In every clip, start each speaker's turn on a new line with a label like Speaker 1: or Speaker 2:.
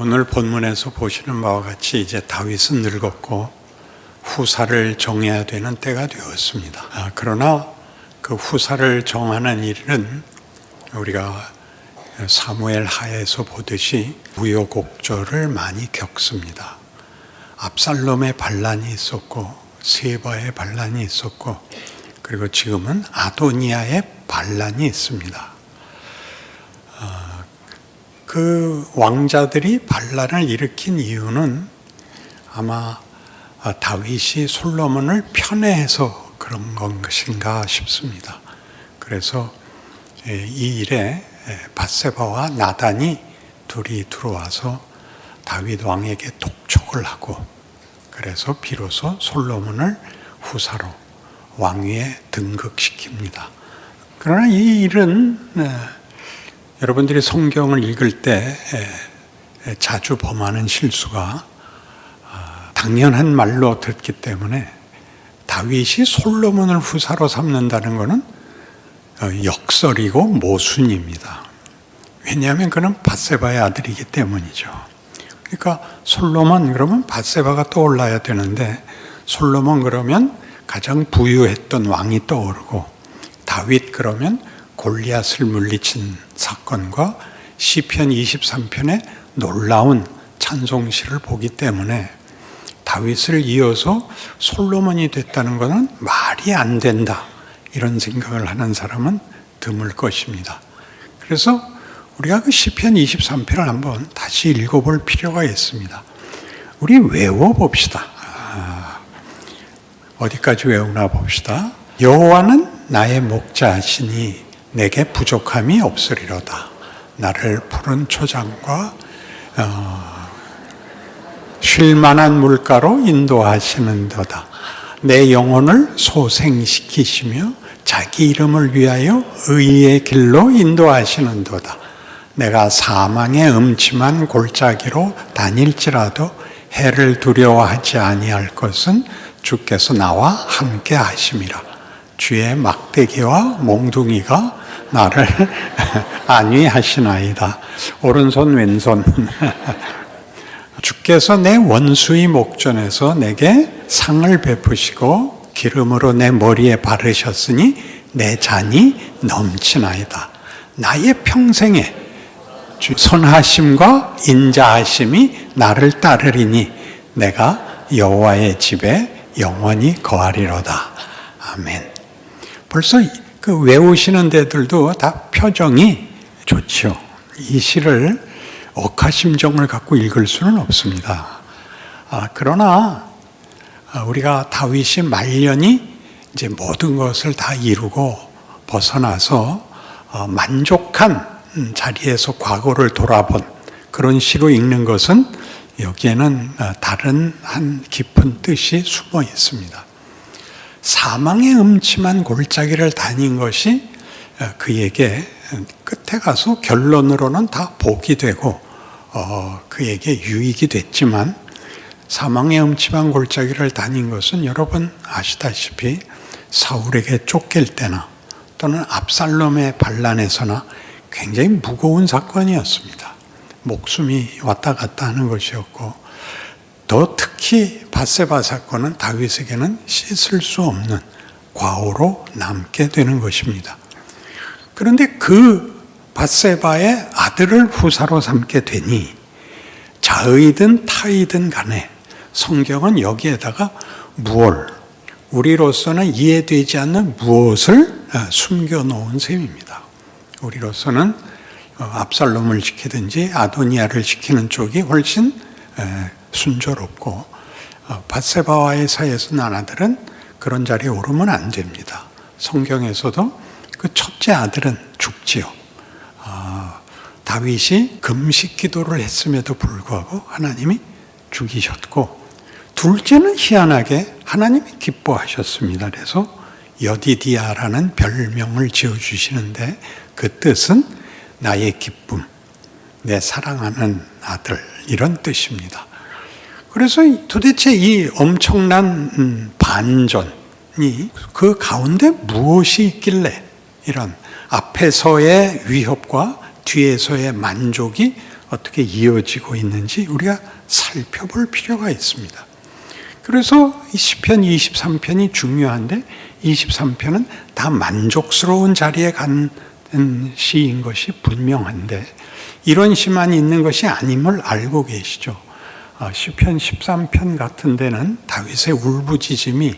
Speaker 1: 오늘 본문에서 보시는 바와 같이 이제 다윗은 늙었고 후사를 정해야 되는 때가 되었습니다. 그러나 그 후사를 정하는 일은 우리가 사무엘 하에서 보듯이 우여곡절을 많이 겪습니다. 압살롬의 반란이 있었고 세바의 반란이 있었고 그리고 지금은 아도니아의 반란이 있습니다. 그 왕자들이 반란을 일으킨 이유는 아마 다윗이 솔로몬을 편애해서 그런 것인가 싶습니다. 그래서 이 일에 밧세바와 나단이 둘이 들어와서 다윗 왕에게 독촉을 하고 그래서 비로소 솔로몬을 후사로 왕위에 등극시킵니다. 그러나 이 일은 여러분들이 성경을 읽을 때 자주 범하는 실수가 당연한 말로 듣기 때문에 다윗이 솔로몬을 후사로 삼는다는 것은 역설이고 모순입니다. 왜냐하면 그는 밧세바의 아들이기 때문이죠. 그러니까 솔로몬 그러면 밧세바가 떠올라야 되는데 솔로몬 그러면 가장 부유했던 왕이 떠오르고 다윗 그러면 골리앗을 물리친 사건과 시편 23편의 놀라운 찬송시를 보기 때문에 다윗을 이어서 솔로몬이 됐다는 것은 말이 안 된다 이런 생각을 하는 사람은 드물 것입니다. 그래서 우리가 그 시편 23편을 한번 다시 읽어볼 필요가 있습니다. 우리 외워봅시다. 어디까지 외우나 봅시다. 여호와는 나의 목자시니 내게 부족함이 없으리로다. 나를 푸른 초장과 쉴만한 물가로 인도하시는도다. 내 영혼을 소생시키시며 자기 이름을 위하여 의의 길로 인도하시는도다. 내가 사망의 음침한 골짜기로 다닐지라도 해를 두려워하지 아니할 것은 주께서 나와 함께 하심이라. 주의 막대기와 몽둥이가 나를 안위하시나이다. 오른손 왼손 주께서 내 원수의 목전에서 내게 상을 베푸시고 기름으로 내 머리에 바르셨으니 내 잔이 넘치나이다. 나의 평생에 선하심과 인자하심이 나를 따르리니 내가 여호와의 집에 영원히 거하리로다. 아멘. 벌써 그 외우시는 데들도 다 표정이 좋죠. 이 시를 억하심정을 갖고 읽을 수는 없습니다. 그러나 우리가 다윗이 말년이 이제 모든 것을 다 이루고 벗어나서 만족한 자리에서 과거를 돌아본 그런 시로 읽는 것은 여기에는 다른 한 깊은 뜻이 숨어 있습니다. 사망의 음침한 골짜기를 다닌 것이 그에게 끝에 가서 결론으로는 다 복이 되고 그에게 유익이 됐지만 사망의 음침한 골짜기를 다닌 것은 여러분 아시다시피 사울에게 쫓길 때나 또는 압살롬의 반란에서나 굉장히 무거운 사건이었습니다. 목숨이 왔다 갔다 하는 것이었고 더 특히 밧세바 사건은 다윗에게는 씻을 수 없는 과오로 남게 되는 것입니다. 그런데 그 밧세바의 아들을 후사로 삼게 되니 자의든 타의든 간에 성경은 여기에다가 우리로서는 이해되지 않는 무엇을 숨겨놓은 셈입니다. 우리로서는 압살롬을 지키든지 아도니아를 지키는 쪽이 훨씬 순조롭고 밧세바와의 사이에서 난 아들은 그런 자리에 오르면 안 됩니다. 성경에서도 그 첫째 아들은 죽지요. 다윗이 금식 기도를 했음에도 불구하고 하나님이 죽이셨고 둘째는 희한하게 하나님이 기뻐하셨습니다. 그래서 여디디아라는 별명을 지어주시는데 그 뜻은 나의 기쁨, 내 사랑하는 아들 이런 뜻입니다. 그래서 도대체 이 엄청난 반전이 그 가운데 무엇이 있길래 이런 앞에서의 위협과 뒤에서의 만족이 어떻게 이어지고 있는지 우리가 살펴볼 필요가 있습니다. 그래서 이 시편 23편이 중요한데 23편은 다 만족스러운 자리에 간 시인 것이 분명한데 이런 시만 있는 것이 아님을 알고 계시죠. 시편 13편 같은 데는 다윗의 울부짖음이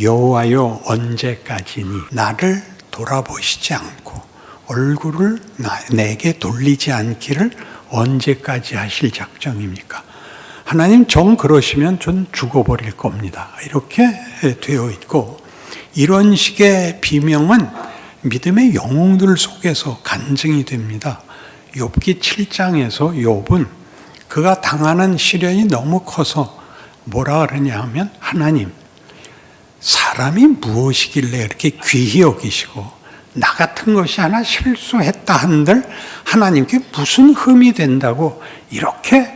Speaker 1: 여호와여 언제까지니 나를 돌아보시지 않고 얼굴을 내게 돌리지 않기를 언제까지 하실 작정입니까? 하나님 정 그러시면 전 죽어버릴 겁니다. 이렇게 되어 있고 이런 식의 비명은 믿음의 영웅들 속에서 간증이 됩니다. 욥기 7장에서 욥은 그가 당하는 시련이 너무 커서 뭐라 그러냐 하면 하나님 사람이 무엇이길래 이렇게 귀히 여기시고 나 같은 것이 하나 실수했다 한들 하나님께 무슨 흠이 된다고 이렇게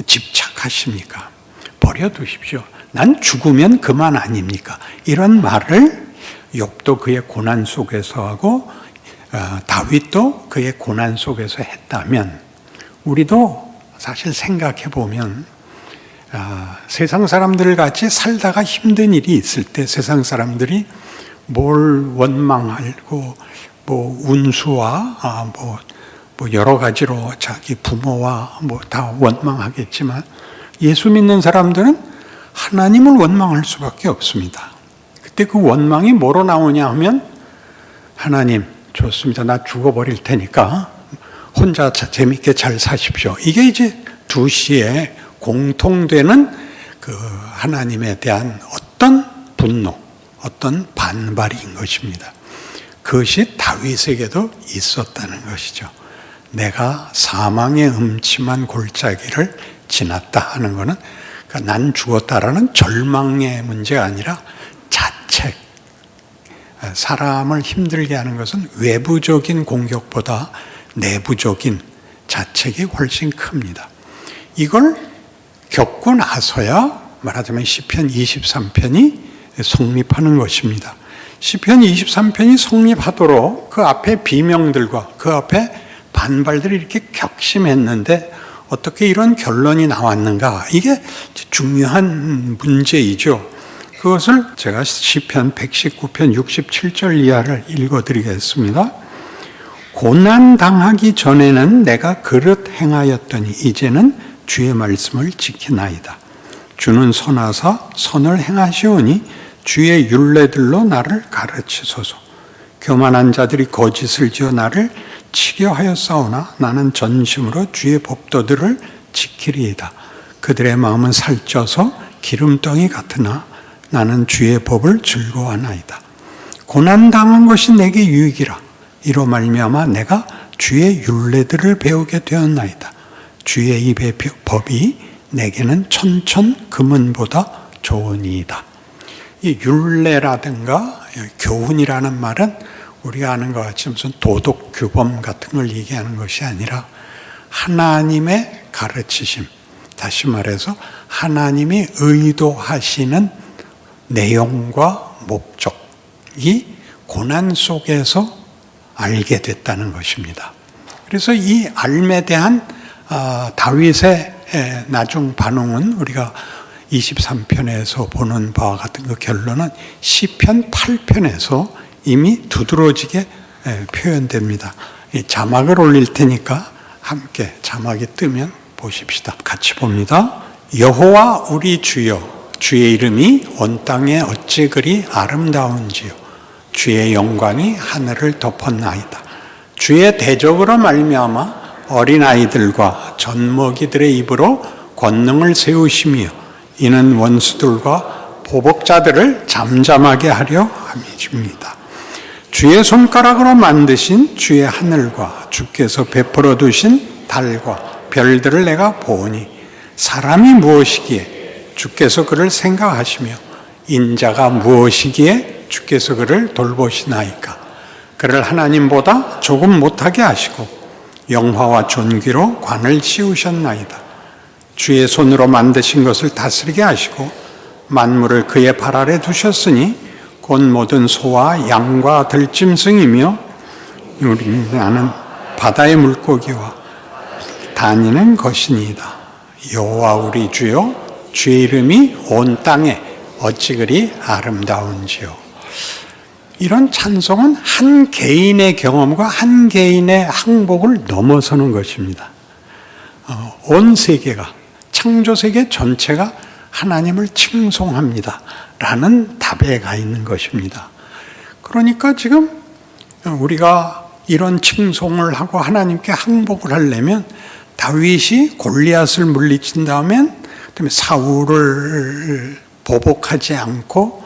Speaker 1: 집착하십니까? 버려두십시오. 난 죽으면 그만 아닙니까? 이런 말을 욥도 그의 고난 속에서 하고 다윗도 그의 고난 속에서 했다면 우리도 사실 생각해 보면 세상 사람들 같이 살다가 힘든 일이 있을 때 세상 사람들이 뭘 원망하고 뭐 운수와 뭐 여러 가지로 자기 부모와 뭐 다 원망하겠지만 예수 믿는 사람들은 하나님을 원망할 수밖에 없습니다. 그때 그 원망이 뭐로 나오냐 하면 하나님 좋습니다. 나 죽어버릴 테니까 혼자 재밌게 잘 사십시오. 이게 이제 두 시의 공통되는 그 하나님에 대한 어떤 분노, 어떤 반발인 것입니다. 그것이 다윗에게도 있었다는 것이죠. 내가 사망의 음침한 골짜기를 지났다 하는 것은 그러니까 난 죽었다라는 절망의 문제가 아니라 자책. 사람을 힘들게 하는 것은 외부적인 공격보다 내부적인 자책이 훨씬 큽니다. 이걸 겪고 나서야 말하자면 시편 23편이 성립하는 것입니다. 시편 23편이 성립하도록 그 앞에 비명들과 그 앞에 반발들이 이렇게 격심했는데 어떻게 이런 결론이 나왔는가? 이게 중요한 문제이죠. 그것을 제가 시편 119편 67절 이하를 읽어드리겠습니다. 고난당하기 전에는 내가 그릇 행하였더니 이제는 주의 말씀을 지키나이다. 주는 선하사 선을 행하시오니 주의 율례들로 나를 가르치소서. 교만한 자들이 거짓을 지어 나를 치려 하였사오나 나는 전심으로 주의 법도들을 지키리이다. 그들의 마음은 살쪄서 기름덩이 같으나 나는 주의 법을 즐거워하나이다. 고난당한 것이 내게 유익이라. 이로 말미암아 내가 주의 율례들을 배우게 되었나이다. 주의 입의 법이 내게는 천천 금은보다 좋으니이다. 이 율례라든가 교훈이라는 말은 우리가 아는 것 같이 무슨 도덕 규범 같은 걸 얘기하는 것이 아니라 하나님의 가르치심, 다시 말해서 하나님이 의도하시는 내용과 목적이 고난 속에서 알게 됐다는 것입니다. 그래서 이 알에 대한 다윗의 나중 반응은 우리가 23편에서 보는 바와 같은 그 결론은 시편 8편에서 이미 두드러지게 표현됩니다. 자막을 올릴 테니까 함께 자막이 뜨면 보십시다. 같이 봅니다. 여호와 우리 주여, 주의 이름이 온 땅에 어찌 그리 아름다운지요. 주의 영광이 하늘을 덮었나이다. 주의 대적으로 말미암아 어린아이들과 젖먹이들의 입으로 권능을 세우시며 이는 원수들과 보복자들을 잠잠하게 하려 함이십니다. 주의 손가락으로 만드신 주의 하늘과 주께서 베풀어 두신 달과 별들을 내가 보니 사람이 무엇이기에 주께서 그를 생각하시며 인자가 무엇이기에 주께서 그를 돌보시나이까. 그를 하나님보다 조금 못하게 하시고 영화와 존귀로 관을 씌우셨나이다. 주의 손으로 만드신 것을 다스리게 하시고 만물을 그의 발 아래 두셨으니 곧 모든 소와 양과 들짐승이며 우리는 바다의 물고기와 다니는 것이니이다. 여호와 우리 주여, 주의 이름이 온 땅에 어찌 그리 아름다운지요. 이런 찬송은 한 개인의 경험과 한 개인의 항복을 넘어서는 것입니다. 온 세계가, 창조세계 전체가 하나님을 칭송합니다 라는 답에 가 있는 것입니다. 그러니까 지금 우리가 이런 칭송을 하고 하나님께 항복을 하려면 다윗이 골리앗을 물리친 다음에 사울을 보복하지 않고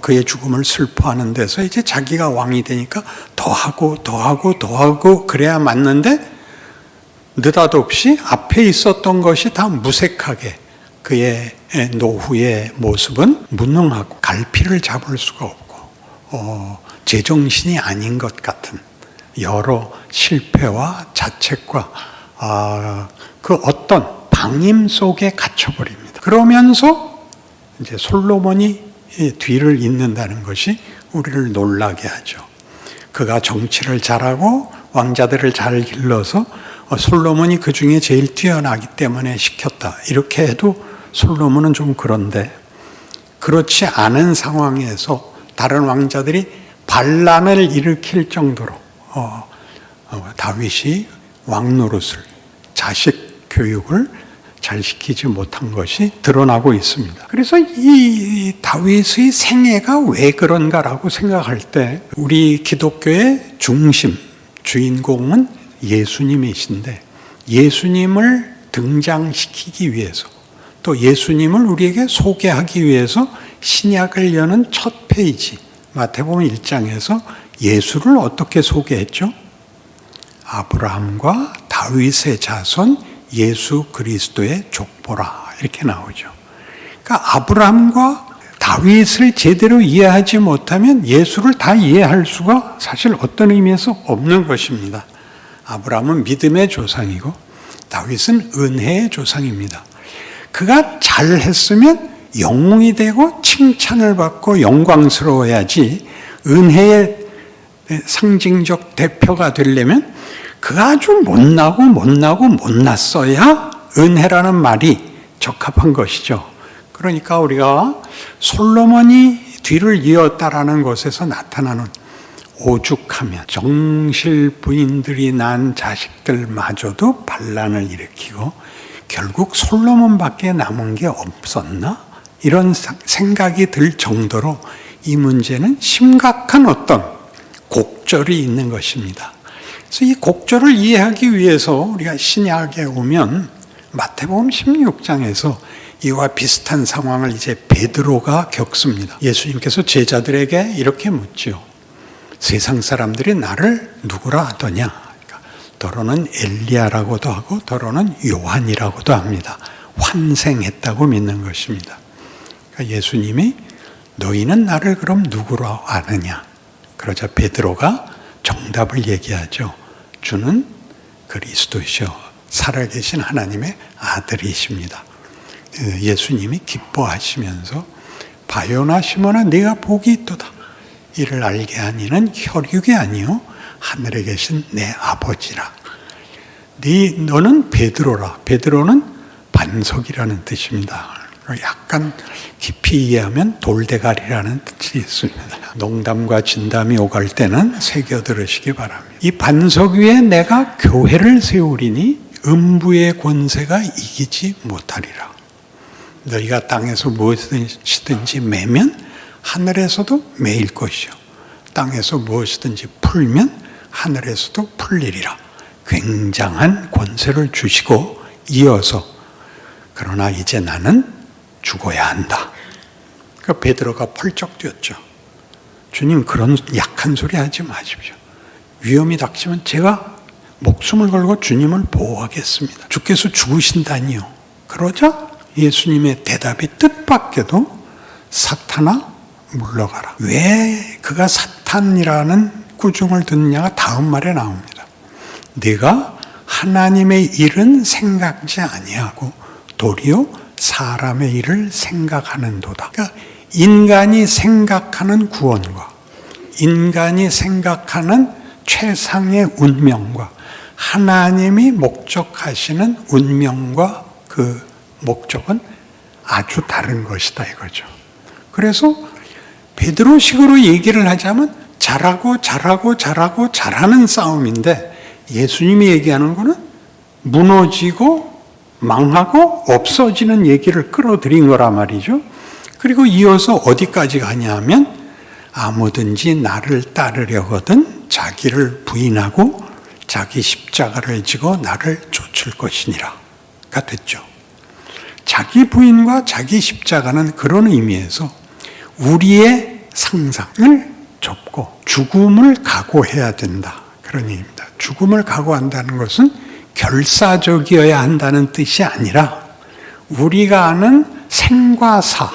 Speaker 1: 그의 죽음을 슬퍼하는 데서 이제 자기가 왕이 되니까 더하고 그래야 맞는데 느닷없이 앞에 있었던 것이 다 무색하게 그의 노후의 모습은 무능하고 갈피를 잡을 수가 없고 제정신이 아닌 것 같은 여러 실패와 자책과 그 어떤 방임 속에 갇혀버립니다. 그러면서 이제 솔로몬이 뒤를 잇는다는 것이 우리를 놀라게 하죠. 그가 정치를 잘하고 왕자들을 잘 길러서 솔로몬이 그 중에 제일 뛰어나기 때문에 시켰다. 이렇게 해도 솔로몬은 좀 그런데 그렇지 않은 상황에서 다른 왕자들이 반란을 일으킬 정도로 다윗이 왕 노릇을, 자식 교육을 잘 시키지 못한 것이 드러나고 있습니다. 그래서 이 다윗의 생애가 왜 그런가라고 생각할 때 우리 기독교의 중심, 주인공은 예수님이신데 예수님을 등장시키기 위해서 또 예수님을 우리에게 소개하기 위해서 신약을 여는 첫 페이지 마태복음 1장에서 예수를 어떻게 소개했죠? 아브라함과 다윗의 자손 예수 그리스도의 족보라 이렇게 나오죠. 그러니까 아브라함과 다윗을 제대로 이해하지 못하면 예수를 다 이해할 수가 사실 어떤 의미에서 없는 것입니다. 아브라함은 믿음의 조상이고 다윗은 은혜의 조상입니다. 그가 잘했으면 영웅이 되고 칭찬을 받고 영광스러워야지 은혜의 상징적 대표가 되려면 그가 아주 못났어야 은혜라는 말이 적합한 것이죠. 그러니까 우리가 솔로몬이 뒤를 이었다라는 것에서 나타나는 오죽하면 정실 부인들이 낳은 자식들마저도 반란을 일으키고 결국 솔로몬밖에 남은 게 없었나? 이런 생각이 들 정도로 이 문제는 심각한 어떤 곡절이 있는 것입니다. 그래서 이 곡절을 이해하기 위해서 우리가 신약에 오면 마태복음 16장에서 이와 비슷한 상황을 이제 베드로가 겪습니다. 예수님께서 제자들에게 이렇게 묻지요. 세상 사람들이 나를 누구라 하더냐? 그러니까 더러는 엘리야라고도 하고 더러는 요한이라고도 합니다. 환생했다고 믿는 것입니다. 그러니까 예수님이 너희는 나를 그럼 누구로 아느냐? 그러자 베드로가 정답을 얘기하죠. 주는 그리스도시요 살아계신 하나님의 아들이십니다. 예수님이 기뻐하시면서 바요나 시몬아 네가 복이 있도다. 이를 알게 하니는 혈육이 아니요 하늘에 계신 내 아버지라. 너는 베드로라. 베드로는 반석이라는 뜻입니다. 약간 깊이 이해하면 돌대가리라는 뜻이 있습니다. 농담과 진담이 오갈 때는 새겨 들으시기 바랍니다. 이 반석 위에 내가 교회를 세우리니 음부의 권세가 이기지 못하리라. 너희가 땅에서 무엇이든지 매면 하늘에서도 매일 것이요 땅에서 무엇이든지 풀면 하늘에서도 풀리리라. 굉장한 권세를 주시고 이어서 그러나 이제 나는 죽어야 한다. 그러니까 베드로가 펄쩍 뛰었죠. 주님 그런 약한 소리 하지 마십시오. 위험이 닥치면 제가 목숨을 걸고 주님을 보호하겠습니다. 주께서 죽으신다니요. 그러자 예수님의 대답이 뜻밖에도 사탄아 물러가라. 왜 그가 사탄이라는 꾸중을 듣느냐가 다음 말에 나옵니다. 네가 하나님의 일은 생각지 아니하고 도리어 사람의 일을 생각하는도다. 그러니까 인간이 생각하는 구원과 인간이 생각하는 최상의 운명과 하나님이 목적하시는 운명과 그 목적은 아주 다른 것이다 이거죠. 그래서 베드로식으로 얘기를 하자면 잘하고 잘하는 싸움인데, 예수님이 얘기하는 거는 무너지고 망하고 없어지는 얘기를 끌어들인 거란 말이죠. 그리고 이어서 어디까지 가냐면, 아무든지 나를 따르려거든 자기를 부인하고 자기 십자가를 지고 나를 쫓을 것이니라가 됐죠. 자기 부인과 자기 십자가는 그런 의미에서 우리의 상상을 접고 죽음을 각오해야 된다, 그런 의미입니다. 죽음을 각오한다는 것은 결사적이어야 한다는 뜻이 아니라, 우리가 아는 생과 사,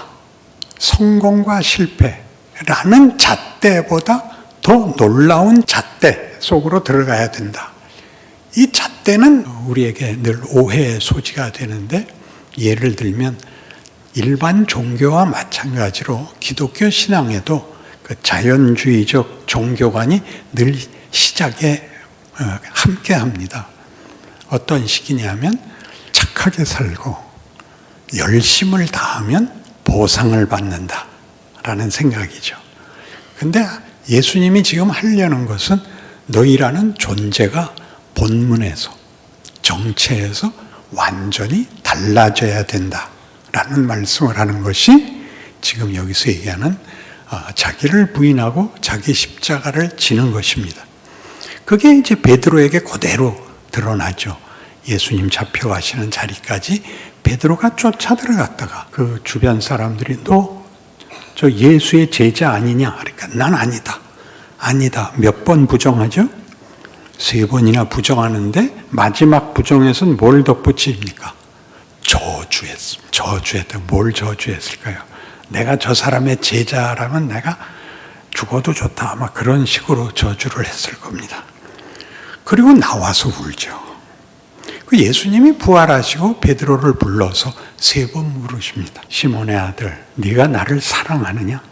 Speaker 1: 성공과 실패라는 잣대보다 더 놀라운 잣대 속으로 들어가야 된다. 이 잣대는 우리에게 늘 오해의 소지가 되는데, 예를 들면 일반 종교와 마찬가지로 기독교 신앙에도 그 자연주의적 종교관이 늘 시작에 함께 합니다. 어떤 식이냐면, 착하게 살고 열심을 다하면 보상을 받는다라는 생각이죠. 근데 예수님이 지금 하려는 것은 너희라는 존재가 본문에서, 정체에서 완전히 달라져야 된다라는 말씀을 하는 것이 지금 여기서 얘기하는 자기를 부인하고 자기 십자가를 지는 것입니다. 그게 이제 베드로에게 그대로 드러나죠. 예수님 잡혀가시는 자리까지 베드로가 쫓아 들어갔다가 그 주변 사람들이 너 저 예수의 제자 아니냐? 그러니까 난 아니다. 몇 번 부정하죠? 3번이나 부정하는데 마지막 부정에서는 뭘 덧붙입니까? 저주했다. 뭘 저주했을까요? 내가 저 사람의 제자라면 내가 죽어도 좋다. 아마 그런 식으로 저주를 했을 겁니다. 그리고 나와서 울죠. 예수님이 부활하시고 베드로를 불러서 3번 물으십니다. 시몬의 아들, 네가 나를 사랑하느냐?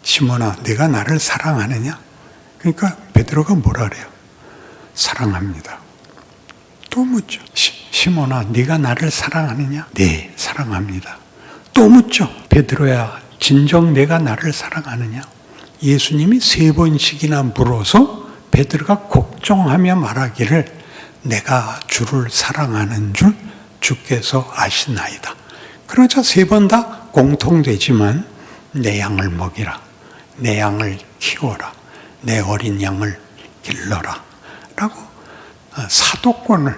Speaker 1: 시몬아, 네가 나를 사랑하느냐? 그러니까 베드로가 뭐라 그래요? 사랑합니다. 또 묻죠. 시몬아, 네가 나를 사랑하느냐? 네, 사랑합니다. 또 묻죠. 베드로야, 진정 내가 나를 사랑하느냐? 예수님이 3번씩이나 물어서 베드로가 걱정하며 말하기를, 내가 주를 사랑하는 줄 주께서 아시나이다. 그러자 3번 다 공통되지만, 내 양을 먹이라, 내 양을 키워라, 내 어린 양을 길러라 라고 사도권을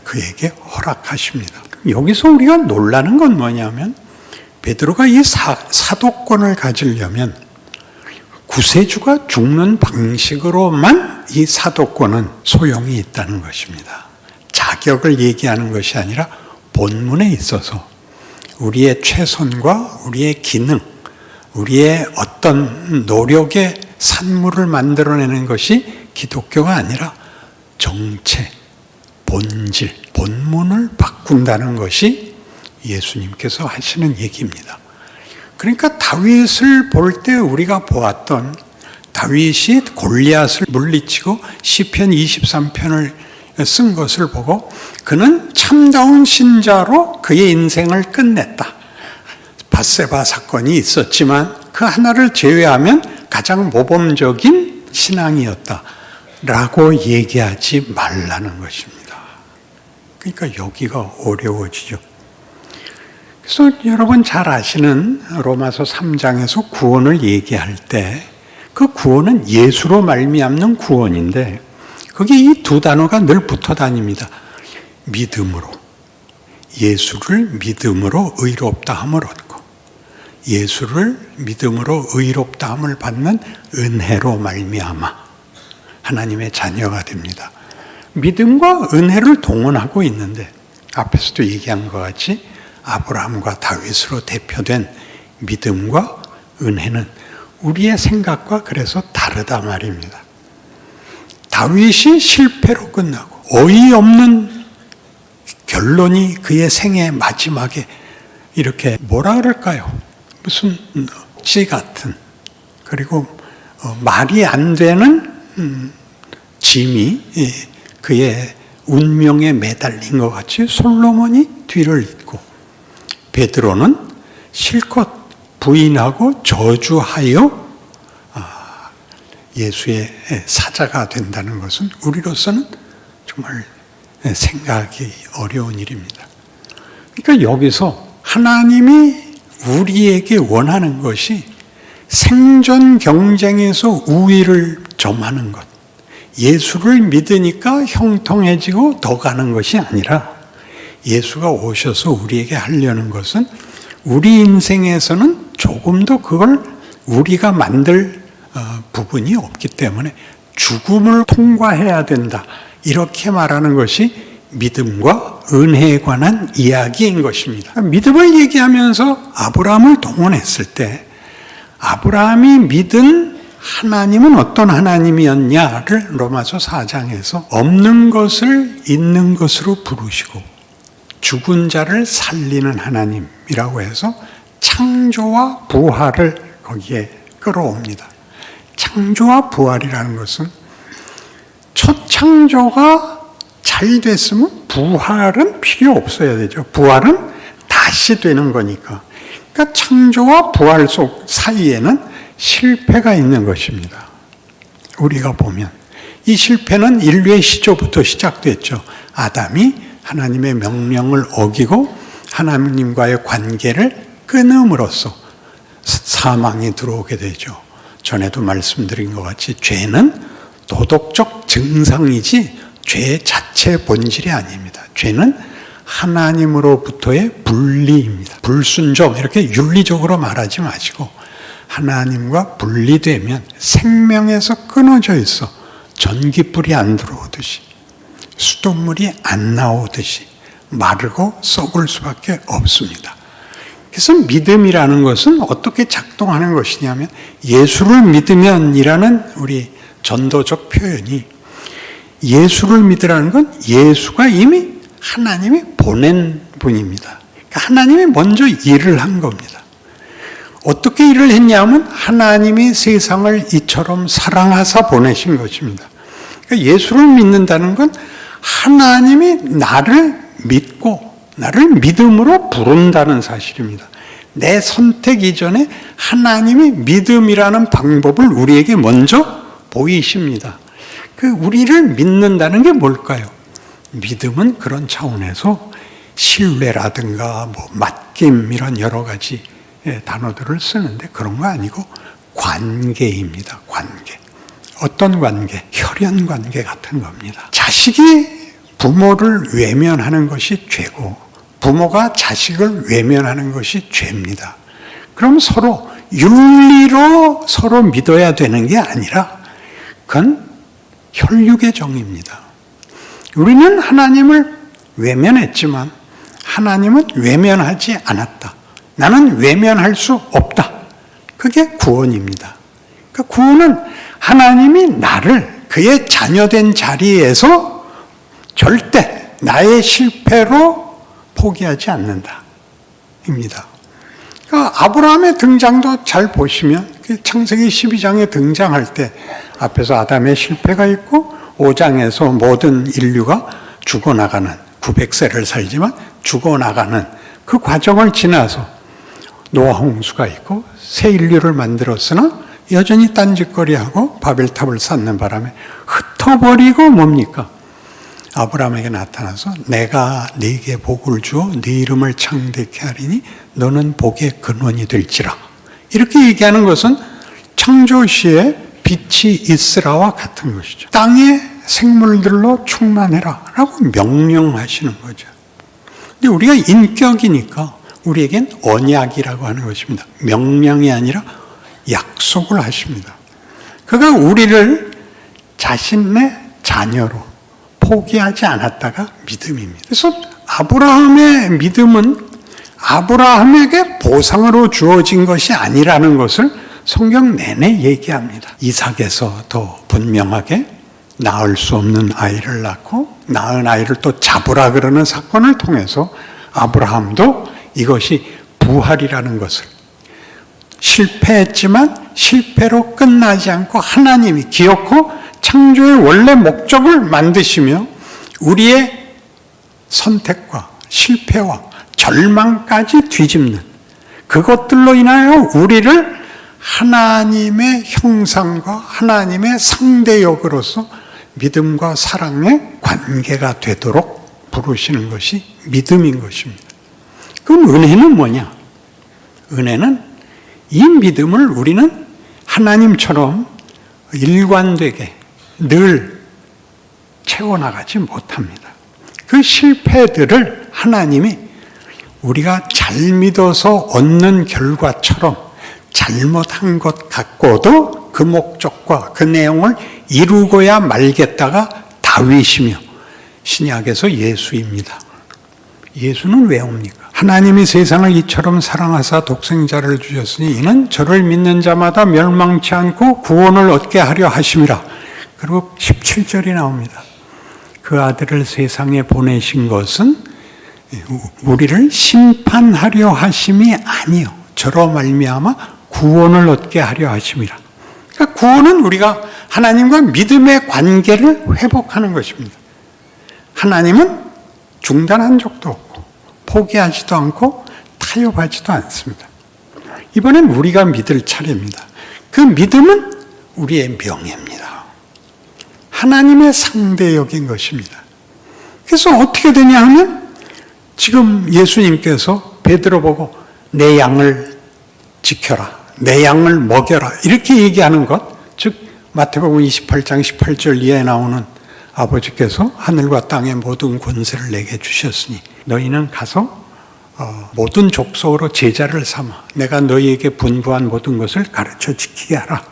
Speaker 1: 그에게 허락하십니다. 여기서 우리가 놀라는 건 뭐냐면, 베드로가 이 사도권을 가지려면 구세주가 죽는 방식으로만 이 사도권은 소용이 있다는 것입니다. 자격을 얘기하는 것이 아니라 본문에 있어서 우리의 최선과 우리의 기능, 우리의 어떤 노력의 산물을 만들어내는 것이 기독교가 아니라 정체, 본질, 본문을 바꾼다는 것이 예수님께서 하시는 얘기입니다. 그러니까 다윗을 볼 때 우리가 보았던, 다윗이 골리앗을 물리치고 시편 23편을 쓴 것을 보고 그는 참다운 신자로 그의 인생을 끝냈다. 밧세바 사건이 있었지만 그 하나를 제외하면 가장 모범적인 신앙이었다 라고 얘기하지 말라는 것입니다. 그러니까 여기가 어려워지죠. 그래서 여러분 잘 아시는 로마서 3장에서 구원을 얘기할 때 그 구원은 예수로 말미암는 구원인데, 거기에 이 2 단어가 늘 붙어 다닙니다. 믿음으로. 예수를 믿음으로 의롭다함을 얻고, 예수를 믿음으로 의롭다함을 받는 은혜로 말미암아 하나님의 자녀가 됩니다. 믿음과 은혜를 동원하고 있는데, 앞에서도 얘기한 것 같이 아브라함과 다윗으로 대표된 믿음과 은혜는 우리의 생각과 그래서 다르다 말입니다. 다윗이 실패로 끝나고 어이없는 결론이 그의 생애 마지막에 이렇게 뭐라 그럴까요? 무슨 찌 같은, 그리고 말이 안 되는 짐이 그의 운명에 매달린 것 같이 솔로몬이 뒤를 잇고, 베드로는 실컷 부인하고 저주하여 예수의 사자가 된다는 것은 우리로서는 정말 생각하기 어려운 일입니다. 그러니까 여기서 하나님이 우리에게 원하는 것이 생존 경쟁에서 우위를 점하는 것, 예수를 믿으니까 형통해지고 더 가는 것이 아니라, 예수가 오셔서 우리에게 하려는 것은 우리 인생에서는 조금도 그걸 우리가 만들 부분이 없기 때문에 죽음을 통과해야 된다, 이렇게 말하는 것이 믿음과 은혜에 관한 이야기인 것입니다. 믿음을 얘기하면서 아브라함을 동원했을 때 아브라함이 믿은 하나님은 어떤 하나님이었냐를 로마서 4장에서 없는 것을 있는 것으로 부르시고 죽은 자를 살리는 하나님이라고 해서 창조와 부활을 거기에 끌어옵니다. 창조와 부활이라는 것은 첫 창조가 잘 됐으면 부활은 필요 없어야 되죠. 부활은 다시 되는 거니까. 그러니까 창조와 부활 속 사이에는 실패가 있는 것입니다. 우리가 보면 이 실패는 인류의 시초부터 시작됐죠. 아담이 하나님의 명령을 어기고 하나님과의 관계를 끊음으로써 사망이 들어오게 되죠. 전에도 말씀드린 것 같이 죄는 도덕적 증상이지 죄 자체 본질이 아닙니다. 죄는 하나님으로부터의 분리입니다. 불순종, 이렇게 윤리적으로 말하지 마시고 하나님과 분리되면 생명에서 끊어져 있어 전기불이 안 들어오듯이 수돗물이 안 나오듯이 마르고 썩을 수밖에 없습니다. 그래서 믿음이라는 것은 어떻게 작동하는 것이냐면, 예수를 믿으면이라는 우리 전도적 표현이, 예수를 믿으라는 건 예수가 이미 하나님이 보낸 분입니다. 그러니까 하나님이 먼저 일을 한 겁니다. 어떻게 일을 했냐면 하나님이 세상을 이처럼 사랑하사 보내신 것입니다. 그러니까 예수를 믿는다는 건 하나님이 나를 믿고 나를 믿음으로 부른다는 사실입니다. 내 선택 이전에 하나님이 믿음이라는 방법을 우리에게 먼저 보이십니다. 우리를 믿는다는 게 뭘까요? 믿음은 그런 차원에서 신뢰라든가 맡김 이런 여러 가지 단어들을 쓰는데 그런 거 아니고 관계입니다. 관계. 어떤 관계? 혈연 관계 같은 겁니다. 자식이 부모를 외면하는 것이 죄고 부모가 자식을 외면하는 것이 죄입니다. 그럼 서로 윤리로 서로 믿어야 되는 게 아니라 그건 혈육의 정입니다. 우리는 하나님을 외면했지만 하나님은 외면하지 않았다. 나는 외면할 수 없다. 그게 구원입니다. 그러니까 구원은 하나님이 나를 그의 자녀된 자리에서 절대 나의 실패로 포기하지 않는다. 입니다. 그러니까 아브라함의 등장도 잘 보시면 창세기 12장에 등장할 때 앞에서 아담의 실패가 있고 5장에서 모든 인류가 죽어나가는 900세를 살지만 죽어나가는 그 과정을 지나서 노아 홍수가 있고 새 인류를 만들었으나 여전히 딴짓거리하고 바벨탑을 쌓는 바람에 흩어버리고 뭡니까? 아브라함에게 나타나서 내가 네게 복을 주어 네 이름을 창대케 하리니 너는 복의 근원이 될지라. 이렇게 얘기하는 것은 창조시에 빛이 있으라와 같은 것이죠. 땅의 생물들로 충만해라 라고 명령하시는 거죠. 근데 우리가 인격이니까 우리에겐 언약이라고 하는 것입니다. 명령이 아니라 약속을 하십니다. 그가 우리를 자신의 자녀로 포기하지 않았다가 믿음입니다. 그래서 아브라함의 믿음은 아브라함에게 보상으로 주어진 것이 아니라는 것을 성경 내내 얘기합니다. 이삭에서 더 분명하게 낳을 수 없는 아이를 낳고 낳은 아이를 또 잡으라 그러는 사건을 통해서 아브라함도 이것이 부활이라는 것을 실패했지만 실패로 끝나지 않고 하나님이 기어코 창조의 원래 목적을 만드시며 우리의 선택과 실패와 절망까지 뒤집는 그것들로 인하여 우리를 하나님의 형상과 하나님의 상대역으로서 믿음과 사랑의 관계가 되도록 부르시는 것이 믿음인 것입니다. 그럼 은혜는 뭐냐? 은혜는 이 믿음을 우리는 하나님처럼 일관되게 늘 채워나가지 못합니다. 그 실패들을 하나님이 우리가 잘 믿어서 얻는 결과처럼 잘못한 것 같고도 그 목적과 그 내용을 이루고야 말겠다가 다윗이며 신약에서 예수입니다. 예수는 왜 옵니까? 하나님이 세상을 이처럼 사랑하사 독생자를 주셨으니 이는 저를 믿는 자마다 멸망치 않고 구원을 얻게 하려 하심이라. 그리고 17절이 나옵니다. 그 아들을 세상에 보내신 것은 우리를 심판하려 하심이 아니요 저로 말미암아 구원을 얻게 하려 하심이라. 그러니까 구원은 우리가 하나님과 믿음의 관계를 회복하는 것입니다. 하나님은 중단한 적도 없고 포기하지도 않고 타협하지도 않습니다. 이번엔 우리가 믿을 차례입니다. 그 믿음은 우리의 명예입니다. 하나님의 상대역인 것입니다. 그래서 어떻게 되냐 하면 지금 예수님께서 베드로 보고 내 양을 지켜라, 내 양을 먹여라 이렇게 얘기하는 것, 즉 마태복음 28장 18절 이하에 나오는 아버지께서 하늘과 땅의 모든 권세를 내게 주셨으니 너희는 가서 모든 족속으로 제자를 삼아 내가 너희에게 분부한 모든 것을 가르쳐 지키게 하라.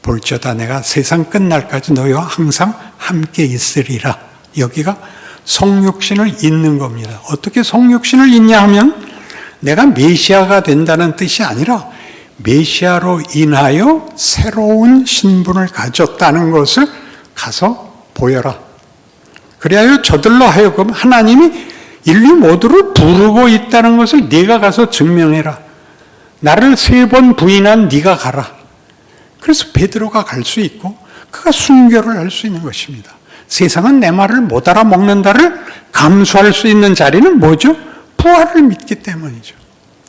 Speaker 1: 볼지어다 내가 세상 끝날까지 너희와 항상 함께 있으리라. 여기가 성육신을 잇는 겁니다. 어떻게 성육신을 잇냐 하면 내가 메시아가 된다는 뜻이 아니라 메시아로 인하여 새로운 신분을 가졌다는 것을 가서 보여라. 그리하여 저들로 하여금 하나님이 인류 모두를 부르고 있다는 것을 네가 가서 증명해라. 나를 3번 부인한 네가 가라. 그래서 베드로가 갈 수 있고 그가 순교를 할 수 있는 것입니다. 세상은 내 말을 못 알아먹는다를 감수할 수 있는 자리는 뭐죠? 부활을 믿기 때문이죠.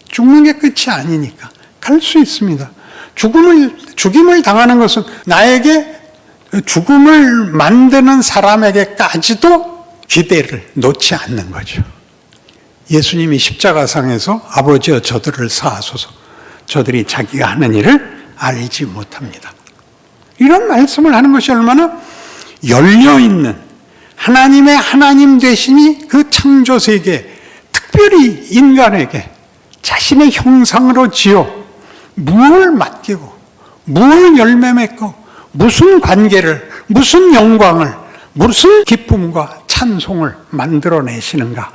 Speaker 1: 죽는 게 끝이 아니니까 갈 수 있습니다. 죽임을 당하는 것은 나에게 죽음을 만드는 사람에게까지도 기대를 놓지 않는 거죠. 예수님이 십자가상에서 아버지여 저들을 사하소서 저들이 자기가 하는 일을 알지 못합니다. 이런 말씀을 하는 것이 얼마나 열려있는 하나님의 하나님 되심이 그 창조세계 특별히 인간에게 자신의 형상으로 지어 무엇을 맡기고 무엇을 열매 맺고 무슨 관계를 무슨 영광을 무슨 기쁨과 찬송을 만들어내시는가에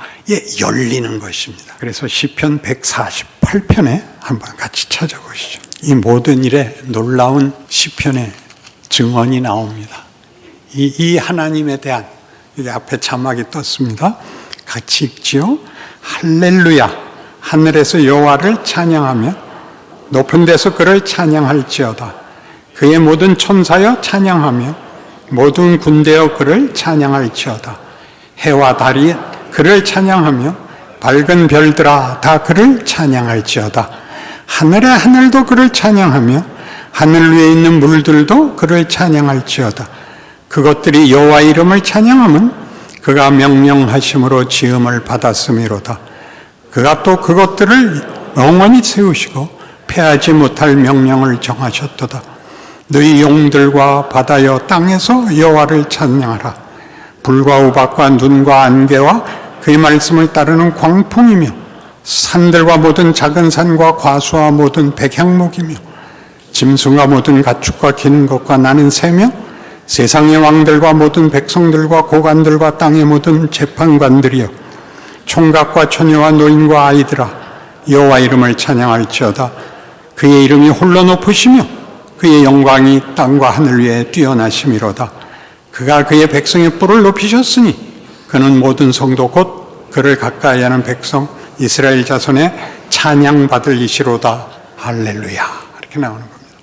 Speaker 1: 열리는 것입니다. 그래서 시편 148편에 한번 같이 찾아보시죠. 이 모든 일에 놀라운 시편의 증언이 나옵니다. 이 하나님에 대한 이제 앞에 자막이 떴습니다. 같이 읽지요. 할렐루야 하늘에서 여호와를 찬양하며 높은 데서 그를 찬양할지어다. 그의 모든 천사여 찬양하며 모든 군대여 그를 찬양할지어다. 해와 달이 그를 찬양하며 밝은 별들아 다 그를 찬양할지어다. 하늘의 하늘도 그를 찬양하며 하늘 위에 있는 물들도 그를 찬양할지어다. 그것들이 여호와 이름을 찬양하면 그가 명령하심으로 지음을 받았음이로다. 그가 또 그것들을 영원히 세우시고 패하지 못할 명령을 정하셨도다. 너희 용들과 바다여 땅에서 여호와를 찬양하라. 불과 우박과 눈과 안개와 그의 말씀을 따르는 광풍이며 산들과 모든 작은 산과 과수와 모든 백향목이며 짐승과 모든 가축과 기는 것과 나는 새며 세상의 왕들과 모든 백성들과 고관들과 땅의 모든 재판관들이여 총각과 처녀와 노인과 아이들아 여호와 이름을 찬양할지어다. 그의 이름이 홀로 높으시며 그의 영광이 땅과 하늘 위에 뛰어나심이로다. 그가 그의 백성의 뿔을 높이셨으니 그는 모든 성도 곧 그를 가까이 하는 백성 이스라엘 자손의 찬양받을 이시로다. 할렐루야. 이렇게 나오는 겁니다.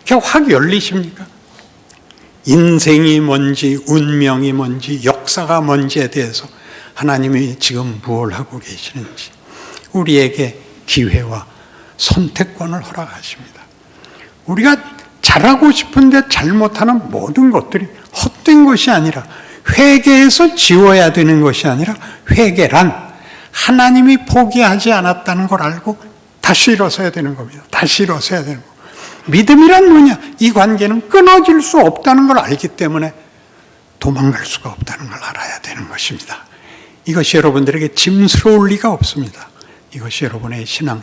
Speaker 1: 이렇게 확 열리십니까? 인생이 뭔지, 운명이 뭔지, 역사가 뭔지에 대해서 하나님이 지금 무엇을 하고 계시는지 우리에게 기회와 선택권을 허락하십니다. 우리가 잘하고 싶은데 잘못하는 모든 것들이 헛된 것이 아니라, 회개해서 지워야 되는 것이 아니라, 회개란 하나님이 포기하지 않았다는 걸 알고 다시 일어서야 되는 겁니다. 다시 일어서야 되는 겁니다. 믿음이란 뭐냐? 이 관계는 끊어질 수 없다는 걸 알기 때문에 도망갈 수가 없다는 걸 알아야 되는 것입니다. 이것이 여러분들에게 짐스러울 리가 없습니다. 이것이 여러분의 신앙에,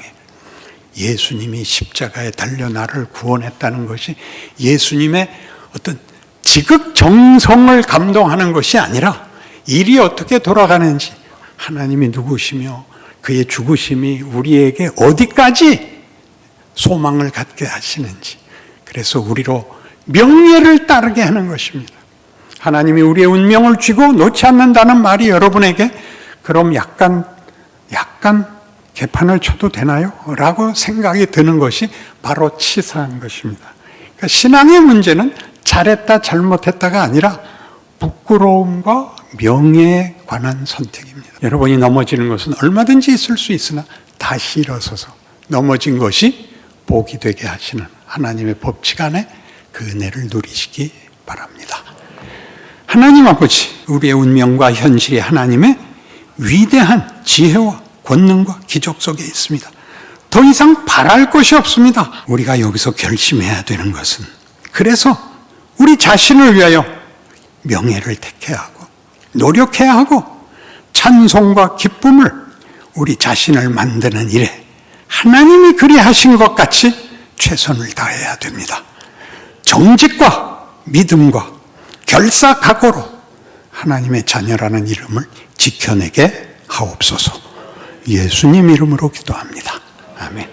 Speaker 1: 예수님이 십자가에 달려 나를 구원했다는 것이 예수님의 어떤 지극정성을 감동하는 것이 아니라, 일이 어떻게 돌아가는지, 하나님이 누구시며 그의 죽으심이 우리에게 어디까지 소망을 갖게 하시는지, 그래서 우리로 명예를 따르게 하는 것입니다. 하나님이 우리의 운명을 쥐고 놓지 않는다는 말이 여러분에게 그럼 약간 개판을 쳐도 되나요? 라고 생각이 드는 것이 바로 치사한 것입니다. 그러니까 신앙의 문제는 잘했다 잘못했다가 아니라 부끄러움과 명예에 관한 선택입니다. 여러분이 넘어지는 것은 얼마든지 있을 수 있으나 다시 일어서서 넘어진 것이 복이 되게 하시는 하나님의 법칙 안에 그 은혜를 누리시기 바랍니다. 하나님 아버지, 우리의 운명과 현실이 하나님의 위대한 지혜와 권능과 기적 속에 있습니다. 더 이상 바랄 것이 없습니다. 우리가 여기서 결심해야 되는 것은, 그래서 우리 자신을 위하여 명예를 택해야 하고 노력해야 하고 찬송과 기쁨을 우리 자신을 만드는 일에 하나님이 그리하신 것 같이 최선을 다해야 됩니다. 정직과 믿음과 결사각오로 하나님의 자녀라는 이름을 지켜내게 하옵소서. 예수님 이름으로 기도합니다. 아멘.